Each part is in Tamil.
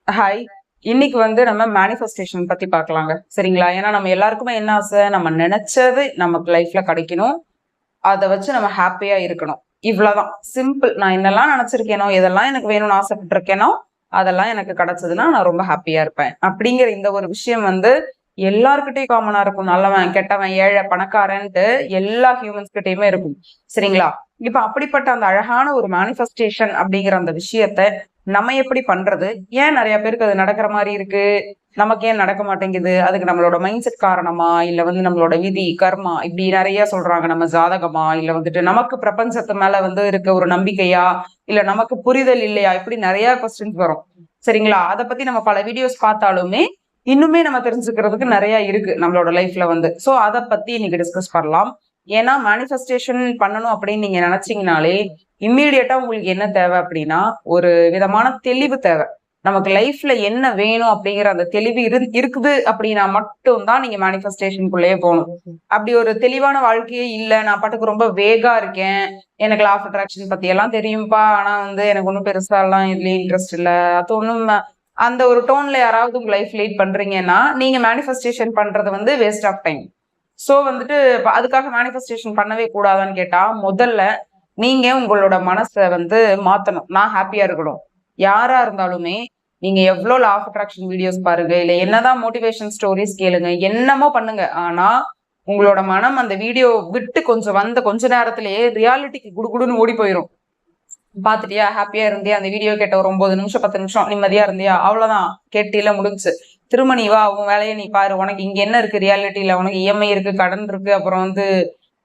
ஹாய். இன்னைக்கு நம்ம மேனிஃபெஸ்டேஷன் பத்தி பார்க்கலாங்க. சரிங்களா? ஏன்னா நம்ம எல்லாருக்குமே என்ன ஆசை, நம்ம நினைச்சது நமக்கு லைஃப்ல கிடைக்கணும். அதை வச்சு நம்ம ஹாப்பியா இருக்கணும். இவ்வளவுதான் சிம்பிள். நான் என்னெல்லாம் நினைச்சிருக்கேனோ, எதெல்லாம் எனக்கு வேணும்னு ஆசைப்பட்டிருக்கேனோ, அதெல்லாம் எனக்கு கிடைச்சதுன்னா நான் ரொம்ப ஹாப்பியா இருப்பேன். அப்படிங்கிற இந்த ஒரு விஷயம் எல்லார்கிட்டையும் காமனா இருக்கும். நல்லவன், கெட்டவன், ஏழை, பணக்காரன்ட்டு எல்லா ஹியூமன்ஸ் கிட்டயுமே இருக்கும். சரிங்களா? இப்ப அப்படிப்பட்ட அந்த அழகான ஒரு மேனிஃபெஸ்டேஷன் அப்படிங்கிற அந்த விஷயத்த நம்ம எப்படி பண்றது? ஏன் நிறைய பேருக்கு அது நடக்கிற மாதிரி இருக்கு, நமக்கு ஏன் நடக்க மாட்டேங்குது? அதுக்கு நம்மளோட மைண்ட் செட் காரணமா, இல்ல நம்மளோட விதி, கர்மா, இப்படி நிறைய சொல்றாங்க. நம்ம ஜாதகமா, இல்ல நமக்கு பிரபஞ்சத்து மேல இருக்க ஒரு நம்பிக்கையா, இல்ல நமக்கு புரிதல் இல்லையா? இப்படி நிறைய கொஸ்டின்ஸ் வரும். சரிங்களா? அதை பத்தி நம்ம பல வீடியோஸ் பார்த்தாலுமே இன்னுமே நம்ம தெரிஞ்சுக்கிறதுக்கு நிறைய இருக்கு நம்மளோட லைஃப்ல சோ அதை பத்தி இன்னைக்கு டிஸ்கஸ் பண்ணலாம். ஏன்னா மேனிஃபெஸ்டேஷன் பண்ணணும் அப்படின்னு நீங்க நினைச்சீங்கனாலே இம்மீடியட்டா உங்களுக்கு என்ன தேவை அப்படின்னா, ஒரு விதமான தெளிவு தேவை. நமக்கு லைஃப்ல என்ன வேணும் அப்படிங்கிற அந்த தெளிவு இருக்குது அப்படின்னா மட்டும்தான் நீங்க மேனிஃபெஸ்டேஷனுக்குள்ளேயே போகணும். அப்படி ஒரு தெளிவான வாழ்க்கையே இல்லை, நான் பாட்டுக்கு ரொம்ப வேகா இருக்கேன், எனக்கு லா ஆஃப் அட்ராக்ஷன் பத்தி எல்லாம் தெரியும்பா, ஆனா எனக்கு ஒன்றும் பெருசா எல்லாம் இதுலயும் இன்ட்ரெஸ்ட் இல்லை, அது ஒன்றும் அந்த ஒரு டோன்ல யாராவது உங்க லைஃப் லீட் பண்றீங்கன்னா நீங்க மேனிஃபெஸ்டேஷன் பண்றது வேஸ்ட் ஆஃப் டைம். சோ அதுக்காக மேனிஃபெஸ்டேஷன் பண்ணவே கூடாதான்னு கேட்டா, முதல்ல நீங்க உங்களோட மனசை மாத்தணும். நான் ஹாப்பியா இருக்கணும். யாரா இருந்தாலுமே நீங்க எவ்வளவு லா ஆஃப் அட்ராக்ஷன் வீடியோஸ் பாருங்க, இல்ல என்னதான் மோட்டிவேஷன் ஸ்டோரிஸ் கேளுங்க, என்னமோ பண்ணுங்க, ஆனா உங்களோட மனம் அந்த வீடியோ விட்டு கொஞ்ச நேரத்திலேயே ரியாலிட்டிக்கு குடுகுடுன்னு ஓடி போயிடும். பாத்துட்டியா, ஹாப்பியா இருந்தியா, அந்த வீடியோ கேட்ட ஒரு 9 நிமிஷம் 10 நிமிஷம் நிம்மதியா இருந்தியா, அவ்வளவுதான், கேட்டில முடிஞ்சு. திரும்ப நீ வா, உன் வேலையை நீ பாரு. உனக்கு இங்க என்ன இருக்கு ரியாலிட்டியில? உனக்கு இஎம்ஐ இருக்கு, கடன் இருக்கு, அப்புறம்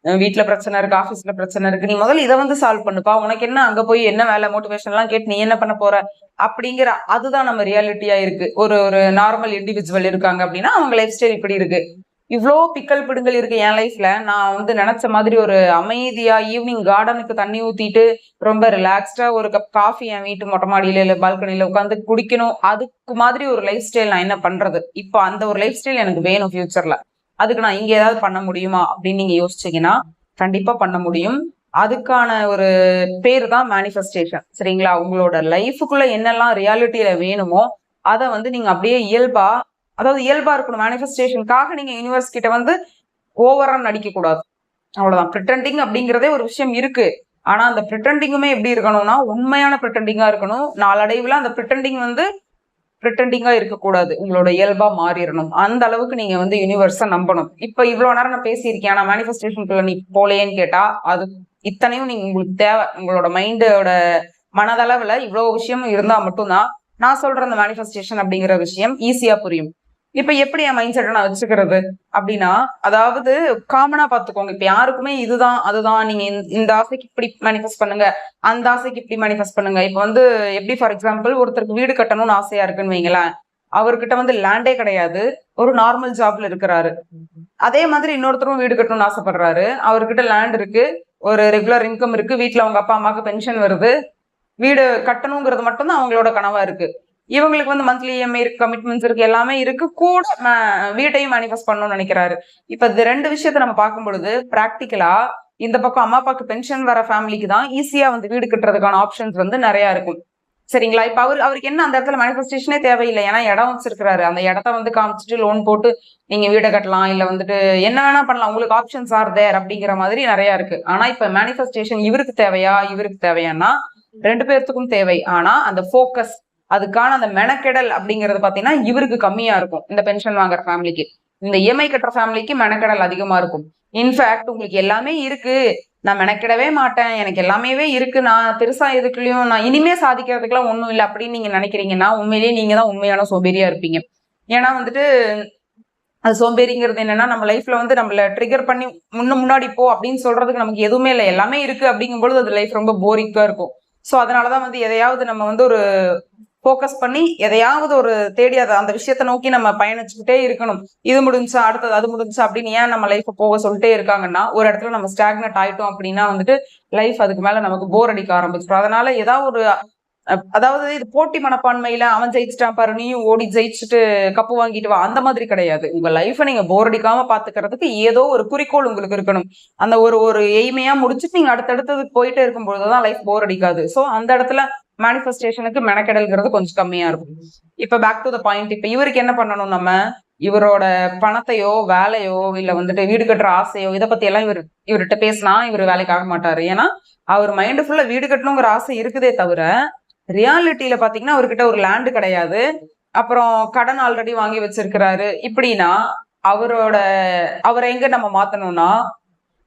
வீட்டுல பிரச்சனை இருக்கு, ஆபீஸ்ல பிரச்சனை இருக்கு. நீ முதல்ல இதை சால்வ் பண்ணுப்பா. உனக்கு என்ன அங்க போய் என்ன வேலை, மோட்டிவேஷன் எல்லாம் கேட்டு நீ என்ன பண்ண போற அப்படிங்கிற அதுதான் நம்ம ரியாலிட்டியா இருக்கு. ஒரு நார்மல் இண்டிவிஜுவல் இருக்காங்க அப்படின்னா அவங்க லைஃப் ஸ்டைல் இப்படி இருக்கு. இவ்வளோ பிக்கல் பிடுங்கல் இருக்கு என் லைஃப்ல. நான் நினைச்ச மாதிரி ஒரு அமைதியா ஈவினிங் கார்டனுக்கு தண்ணி ஊத்திட்டு ரொம்ப ரிலாக்ஸ்டா ஒரு கப் காஃபி என் வீட்டு மொட்டை மாடியில இல்ல பால்கனில உட்காந்து குடிக்கணும், அதுக்கு மாதிரி ஒரு லைஃப் ஸ்டைல் நான் என்ன பண்றது? இப்போ அந்த ஒரு லைஃப் ஸ்டைல் எனக்கு வேணும் ஃபியூச்சர்ல. அதுக்கு நான் இங்க ஏதாவது பண்ண முடியுமா அப்படின்னு நீங்க யோசிச்சீங்கன்னா கண்டிப்பா பண்ண முடியும். அதுக்கான ஒரு பேர் தான் மேனிஃபெஸ்டேஷன். சரிங்களா? உங்களோட லைஃபுக்குள்ள என்னெல்லாம் ரியாலிட்டியில வேணுமோ அதை நீங்க அப்படியே இயல்பா, அதாவது இயல்பா இருக்கணும். மேனிஃபெஸ்டேஷனுக்காக நீங்க யூனிவர்ஸ் கிட்ட ஓவரா நடிக்க கூடாது. அவ்வளவுதான். பிரிட்டண்டிங் அப்படிங்கிறதே ஒரு விஷயம் இருக்கு. ஆனா அந்த பிரிட்டண்டிங்குமே எப்படி இருக்கணும்னா உண்மையான பிரிட்டண்டிங்கா இருக்கணும். நாளடைவுல அந்த பிரிட்டண்டிங் பிரிட்டண்டிங்கா இருக்கக்கூடாது. உங்களோட இயல்பா மாறிடணும். அந்த அளவுக்கு நீங்க யூனிவர்ஸ நம்பணும். இப்ப இவ்வளவு நேரம் நான் பேசியிருக்கேன், ஆனா மேனிஃபெஸ்டேஷனுக்குள்ள நீ போலேன்னு கேட்டா அது இத்தனையும் நீங்க உங்களுக்கு தேவை. உங்களோட மைண்டோட மனதளவுல இவ்வளவு விஷயம் இருந்தா மட்டும்தான் நான் சொல்ற அந்த மேனிஃபெஸ்டேஷன் அப்படிங்கிற விஷயம் ஈஸியா புரியும். இப்ப எப்படி என் மைண்ட் செட்டை நான் வச்சுக்கிறது அப்படின்னா, அதாவது காமனா பாத்துக்கோங்க. இப்ப யாருக்குமே இதுதான் அதுதான், நீங்க இந்த ஆசைக்கு இப்படி மேனிஃபெஸ்ட் பண்ணுங்க, அந்த ஆசைக்கு இப்படி மேனிஃபெஸ்ட் பண்ணுங்க. இப்ப எப்படி ஃபார் எக்ஸாம்பிள் ஒருத்தருக்கு வீடு கட்டணும்னு ஆசையா இருக்குன்னு வைங்களேன், அவர்கிட்ட லேண்டே கிடையாது, ஒரு நார்மல் ஜாப்ல இருக்கிறாரு. அதே மாதிரி இன்னொருத்தரும் வீடு கட்டணும்னு ஆசைப்படுறாரு, அவர்கிட்ட லேண்ட் இருக்கு, ஒரு ரெகுலர் இன்கம் இருக்கு, வீட்டுல அவங்க அப்பா அம்மாவுக்கு பென்ஷன் வருது, வீடு கட்டணுங்கிறது மட்டும்தான் அவங்களோட கனவா இருக்கு. இவங்களுக்கு மந்த்லி இஎம்ஐ இருக்கு, கமிட்மெண்ட்ஸ் இருக்கு, எல்லாமே இருக்கு, கூட வீட்டையும் மேனிஃபெஸ்ட் பண்ணணும்னு நினைக்கிறாரு. இப்ப இந்த ரெண்டு விஷயத்த நம்ம பார்க்கும் பொழுது பிராக்டிக்கலா இந்த பக்கம் அம்மா அப்பாவுக்கு பென்ஷன் வர ஃபேமிலிக்கு தான் ஈஸியா வீடு கட்டுறதுக்கான ஆப்ஷன்ஸ் நிறைய இருக்கும். சரிங்களா? இப்ப அவருக்கு என்ன அந்த இடத்துல மேனிஃபெஸ்டேஷனே தேவையில்லை. ஏன்னா இடம் வச்சிருக்கிறாரு. அந்த இடத்த காமிச்சிட்டு லோன் போட்டு நீங்க வீடை கட்டலாம், இல்ல என்ன வேணா பண்ணலாம், உங்களுக்கு ஆப்ஷன்ஸ் ஆர் தேர் அப்படிங்கிற மாதிரி நிறைய இருக்கு. ஆனா இப்ப மேனிஃபெஸ்டேஷன் இவருக்கு தேவையா இவருக்கு தேவையானா ரெண்டு பேர்த்துக்கும் தேவை. ஆனா அந்த போக்கஸ், அதுக்கான அந்த மெனக்கெடல் அப்படிங்கிறது பாத்தீங்கன்னா இவருக்கு கம்மியா இருக்கும். இந்த பென்ஷன் வாங்குற ஃபேமிலிக்கு, இந்த இஎம்ஐ கட்டுற ஃபேமிலிக்கு மெனக்கெடல் அதிகமா இருக்கும். இன்ஃபேக்ட் உங்களுக்கு எல்லாமே இருக்கு, நான் மெனக்கிடவே மாட்டேன், எனக்கு எல்லாமே இருக்கு, நான் பெருசா எதுக்குலயும் நான் இனிமே சாதிக்கிறதுக்குலாம் ஒண்ணும் இல்லை அப்படின்னு நீங்க நினைக்கிறீங்கன்னா உண்மையிலேயே நீங்க தான் உண்மையான சோம்பேறியா இருப்பீங்க. ஏன்னா அது சோம்பேறிங்கிறது என்னன்னா, நம்ம லைஃப்ல நம்மள ட்ரிகர் பண்ணி முன்னாடி போ அப்படின்னு சொல்றதுக்கு நமக்கு எதுவுமே இல்லை, எல்லாமே இருக்கு அப்படிங்கும்போது அது லைஃப் ரொம்ப போரிங்கா இருக்கும். சோ அதனாலதான் எதையாவது நம்ம ஒரு ஃபோக்கஸ் பண்ணி எதையாவது ஒரு தேடி அந்த விஷயத்த நோக்கி நம்ம பயணிச்சுக்கிட்டே இருக்கணும். இது முடிஞ்சா அடுத்தது, அது முடிஞ்சா அப்படின்னு ஏன் நம்ம லைஃப் போக சொல்லிட்டே இருக்காங்கன்னா, ஒரு இடத்துல நம்ம ஸ்டாக்னட் ஆயிட்டோம் அப்படின்னா லைஃப் அதுக்கு மேல நமக்கு போர் அடிக்க ஆரம்பிச்சிடும். அதனால ஏதாவது ஒரு அதாவது இது போட்டி மனப்பான்மையில அவன் ஜெயிச்சுட்டான் பாரு நீயும் ஓடி ஜெயிச்சுட்டு கப்பு வாங்கிட்டு வா அந்த மாதிரி கிடையாது. உங்க லைஃபை நீங்க போர் அடிக்காம பாத்துக்கிறதுக்கு ஏதோ ஒரு குறிக்கோள் உங்களுக்கு இருக்கணும். அந்த ஒரு எய்மையா முடிச்சுட்டு நீங்க அடுத்தடுத்தது போயிட்டே இருக்கும்போதுதான் லைஃப் போர் அடிக்காது. சோ அந்த இடத்துல மேனிஃபெஸ்டேஷனுக்கு மெனக்கெடல்ங்கிறது கொஞ்சம் கம்மியா இருக்கும். இப்ப பேக் டு த பாயிண்ட், இப்ப இவருக்கு என்ன பண்ணணும் நம்ம, இவரோட பணத்தையோ வேலையோ இல்ல வந்துட்டு வீடு கட்டுற ஆசையோ இதை பத்தி எல்லாம் இவர்கிட்ட பேசினா இவர் வேலைக்கு ஆக மாட்டாரு. ஏன்னா அவர் மைண்டு ஃபுல்லா வீடு கட்டணுங்கிற ஆசை இருக்குதே தவிர ரியாலிட்டியில பாத்தீங்கன்னா அவர்கிட்ட ஒரு லேண்டு கிடையாது, அப்புறம் கடன் ஆல்ரெடி வாங்கி வச்சிருக்கிறாரு. இப்படின்னா அவரை எங்க நம்ம மாத்தணும்னா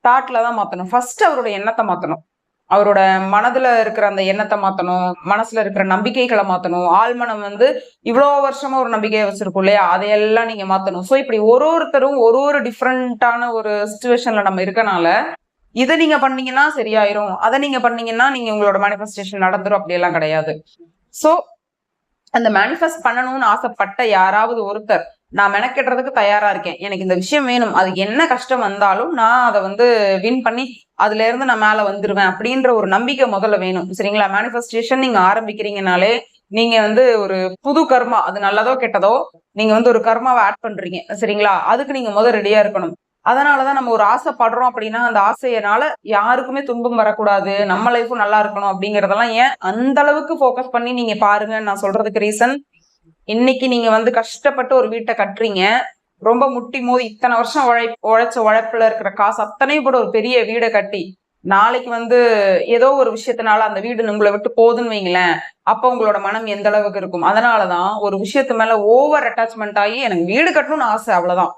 தாட்ல தான் மாத்தணும். ஃபர்ஸ்ட் அவரோட எண்ணத்தை மாத்தணும். அவரோட மனதுல இருக்கிற அந்த எண்ணத்தை மாத்தணும், மனசுல இருக்கிற நம்பிக்கைகளை மாத்தணும். ஆழ்மனம் வந்து இவ்வளவு வருஷமா ஒரு நம்பிக்கையை வச்சிருக்கோம் இல்லையா, அதையெல்லாம் நீங்க மாத்தணும். சோ இப்படி ஒருத்தரும் ஒரு டிஃப்ரெண்டான ஒரு சிச்சுவேஷன்ல நம்ம இருக்கனால இதை நீங்க பண்ணீங்கன்னா சரியாயிரும், அதை நீங்க பண்ணீங்கன்னா நீங்க உங்களோட மேனிஃபெஸ்டேஷன் நடந்துரும், அப்படியெல்லாம் கிடையாது. சோ அந்த மேனிஃபெஸ்ட் பண்ணணும்னு ஆசைப்பட்ட யாராவது ஒருத்தர் நான் மெனக்கெட்டுறதுக்கு தயாரா இருக்கேன், எனக்கு இந்த விஷயம் வேணும், அதுக்கு என்ன கஷ்டம் வந்தாலும் நான் அதை வந்து வின் பண்ணி அதுல இருந்து நான் மேல வந்துருவேன் அப்படின்ற ஒரு நம்பிக்கை முதல்ல வேணும். சரிங்களா? மேனிஃபெஸ்டேஷன் நீங்க ஆரம்பிக்கிறீங்கனாலே நீங்க வந்து ஒரு புது கர்மா, அது நல்லதோ கெட்டதோ, நீங்க வந்து ஒரு கர்மாவை ஆட் பண்றீங்க. சரிங்களா? அதுக்கு நீங்க முதல் ரெடியா இருக்கணும். அதனாலதான் நம்ம ஒரு ஆசைப்படுறோம் அப்படின்னா அந்த ஆசையனால யாருக்குமே துன்பம் வரக்கூடாது, நம்ம லைஃபும் நல்லா இருக்கணும் அப்படிங்கறதெல்லாம் ஏன் அந்த அளவுக்கு போக்கஸ் பண்ணி நீங்க பாருங்கன்னு நான் சொல்றதுக்கு ரீசன், இன்னைக்கு நீங்க வந்து கஷ்டப்பட்டு ஒரு வீட்டை கட்டுறீங்க, ரொம்ப முட்டி மோதி இத்தனை வருஷம் உழைச்ச உழைப்புல இருக்கிற காசு அத்தனையும் கூட ஒரு பெரிய வீடை கட்டி நாளைக்கு வந்து ஏதோ ஒரு விஷயத்தினால அந்த வீடு உங்களை விட்டு போகுதுன்னு வைங்களேன், அப்ப உங்களோட மனம் எந்த அளவுக்கு இருக்கும். அதனாலதான் ஒரு விஷயத்து மேல ஓவர் அட்டாச்மெண்ட் ஆகி எனக்கு வீடு கட்டணும்னு ஆசை, அவ்வளவுதான்.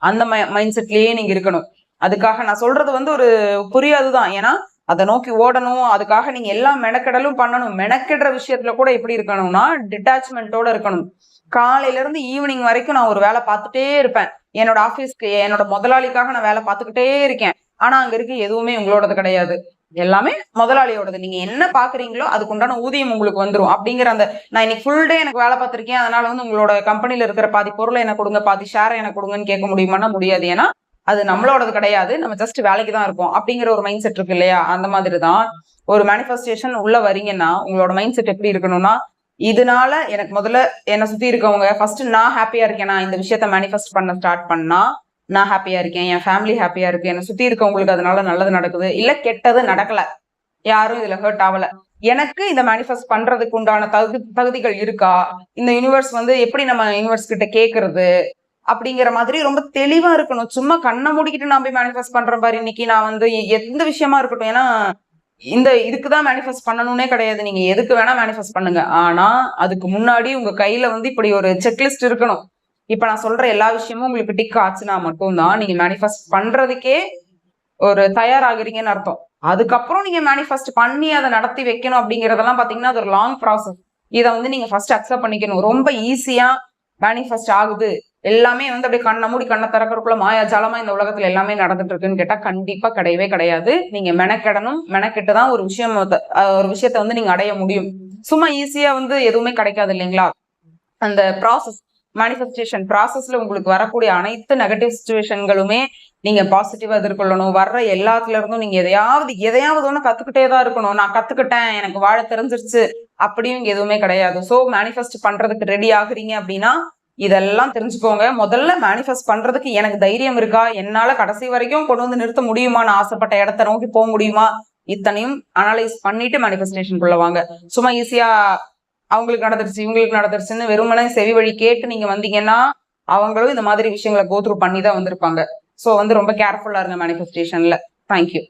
அந்த மைண்ட் செட்லயே நீங்க இருக்கணும். அதுக்காக நான் சொல்றது வந்து ஒரு புரியாதுதான், ஏன்னா அதை நோக்கி ஓடணும், அதுக்காக நீங்க எல்லா மெனக்கெடலும் பண்ணணும். மெனக்கெடுற விஷயத்துல கூட எப்படி இருக்கணும்னா டிட்டாச்மெண்டோட இருக்கணும். காலையில இருந்து ஈவினிங் வரைக்கும் நான் ஒரு வேலை பார்த்துட்டே இருப்பேன், என்னோட ஆபீஸ்க்கு என்னோட முதலாளிக்காக நான் வேலை பார்த்துக்கிட்டே இருக்கேன், ஆனா அங்க இருக்கு எதுவுமே உங்களோடது கிடையாது, எல்லாமே முதலாளியோடது. நீங்க என்ன பாக்குறீங்களோ அதுக்கு உண்டான ஊதியம் உங்களுக்கு வந்துடும் அப்படிங்கிற அந்த நான் இன்னைக்கு ஃபுல் டே எனக்கு வேலை பார்த்திருக்கேன், அதனால வந்து உங்களோட கம்பெனில இருக்கிற பாதி பொருளை எனக்கு கொடுங்க, பாதி ஷேரை எனக்கு கொடுங்கன்னு கேட்க முடியுமானா முடியாது. ஏன்னா அது நம்மளோடது கிடையாது, நம்ம ஜஸ்ட் வேலைக்கு தான் இருக்கோம் அப்படிங்கிற ஒரு மைண்ட் செட் இருக்கு இல்லையா. அந்த மாதிரிதான் ஒரு மேனிஃபெஸ்டேஷன் உள்ள வரீங்கன்னா உங்களோட மைண்ட் செட் எப்படி இருக்கணும்னா, இதனால எனக்கு முதல்ல என்னை சுத்தி இருக்கவங்க ஃபர்ஸ்ட் நான் ஹாப்பியா இருக்கேனா, இந்த விஷயத்த மேனிஃபெஸ்ட் பண்ண ஸ்டார்ட் பண்ணா நான் ஹாப்பியா இருக்கேன், என் ஃபேமிலி ஹாப்பியா இருக்கு, என்னை சுத்தி இருக்கவங்களுக்கு அதனால நல்லது நடக்குது, இல்ல கெட்டது நடக்கல, யாரும் இதுல ஹர்ட் ஆகல, எனக்கு இந்த மேனிஃபெஸ்ட் பண்றதுக்கு உண்டான தகுதிகள் இருக்கா, இந்த யூனிவர்ஸ் வந்து எப்படி நம்ம யூனிவர்ஸ் கிட்ட கேக்குறது அப்படிங்கிற மாதிரி ரொம்ப தெளிவா இருக்கணும். சும்மா கண்ணை மூடிக்கிட்டு நான் போய் மேனிஃபெஸ்ட் பண்றேன் பாரு இன்னைக்கு நான் வந்து எந்த விஷயமா இருக்கட்டும், ஏன்னா இதுக்குதான் மேனிஃபெஸ்ட் பண்ணணும்னே கிடையாது, நீங்க எதுக்கு வேணா மேனிஃபெஸ்ட் பண்ணுங்க. ஆனா அதுக்கு முன்னாடி உங்க கையில வந்து இப்படி ஒரு செக்லிஸ்ட் இருக்கணும். இப்ப நான் சொல்ற எல்லா விஷயமும் உங்களுக்கு டிக் ஆச்சுன்னா மட்டும்தான் நீங்க மேனிஃபெஸ்ட் பண்றதுக்கே ஒரு தயாராகிறீங்கன்னு அர்த்தம். அதுக்கப்புறம் நீங்க மேனிஃபெஸ்ட் பண்ணி அதை நடத்தி வைக்கணும் அப்படிங்கறதெல்லாம் பாத்தீங்கன்னா அது ஒரு லாங் ப்ராசஸ். இதை வந்து நீங்க ஃபர்ஸ்ட் அக்செப்ட் பண்ணிக்கணும். ரொம்ப ஈஸியா மேனிஃபெஸ்ட் ஆகுது, எல்லாமே வந்து அப்படியே கண்ணை மூடி கண்ணை திறக்கிறதுக்குள்ள மாயாஜாலமா இந்த உலகத்துல எல்லாமே நடந்துட்டு இருக்குன்னு கேட்டா கண்டிப்பா கிடையவே கிடையாது. நீங்க மெனக்கெடணும், மெனக்கெட்டுதான் ஒரு விஷயத்த வந்து நீங்க அடைய முடியும். சும்மா ஈஸியா வந்து எதுவுமே கிடைக்காது இல்லைங்களா. அந்த ப்ராசஸ், மேனிஃபெஸ்டேஷன் ப்ராசஸ்ல உங்களுக்கு வரக்கூடிய அனைத்து நெகட்டிவ் சிச்சுவேஷன்களுமே நீங்க பாசிட்டிவா எதிர்கொள்ளணும். வர்ற எல்லாத்துல இருந்தும் நீங்க எதையாவது ஒண்ணு கத்துக்கிட்டே தான் இருக்கணும். நான் கத்துக்கிட்டேன், எனக்கு வாழ தெரிஞ்சிருச்சு அப்படியும் எதுவுமே கிடையாது. சோ மேனிஃபெஸ்ட் பண்றதுக்கு ரெடி ஆகுறீங்க அப்படின்னா இதெல்லாம் தெரிஞ்சுக்கோங்க. முதல்ல மேனிஃபெஸ்ட் பண்றதுக்கு எனக்கு தைரியம் இருக்கா, என்னால கடைசி வரைக்கும் கொண்டு வந்து நிறுத்த முடியுமா, நான் ஆசைப்பட்ட இடத்த நோக்கி போக முடியுமா, இத்தனையும் அனலைஸ் பண்ணிட்டு மேனிஃபெஸ்டேஷனுக்குள்ள வாங்க. சும்மா ஈஸியா அவங்களுக்கு நடந்துருச்சு இவங்களுக்கு நடந்துருச்சுன்னு வெறுமனே செவி வழி கேட்டு நீங்க வந்தீங்கன்னா அவங்களும் இந்த மாதிரி விஷயங்களை கோத்ரூ பண்ணி தான் வந்திருப்பாங்க. ஸோ வந்து ரொம்ப கேர்ஃபுல்லா இருங்க மேனிஃபெஸ்டேஷன்ல. தேங்க்யூ.